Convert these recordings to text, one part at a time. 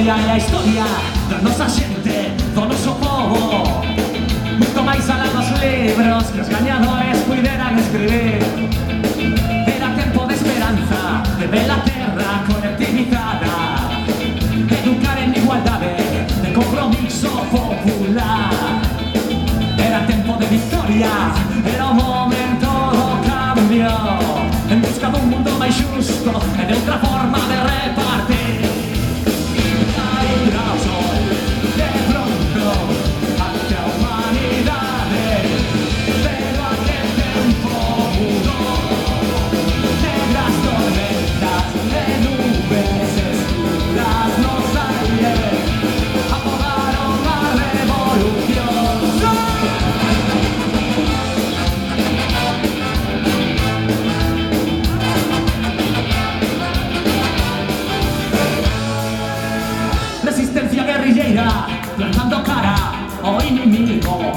historia e a historia da nosa xente, do noso povo. Moito máis alá dos libros que os gañadores puderan escribir. Era tempo de esperanza, de ver a terra colectivizada, educar en igualdade, de compromiso popular. Era tempo de victoria, era o momento do cambio, en busca dun mundo máis xusto e de outra forma de repartir. Cairá o sol, de pronto, ante a humanidade, pero aquel tempo mudou. Negras tormentas e nubes escuras nos aires apodaron a revolución. Resistencia guerrilleira, plantando cara ao inimigo,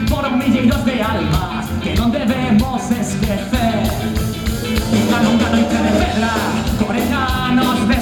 foron milleiros de almas que non debemos esquecer. Unha longa noite de pedra, 40 anos de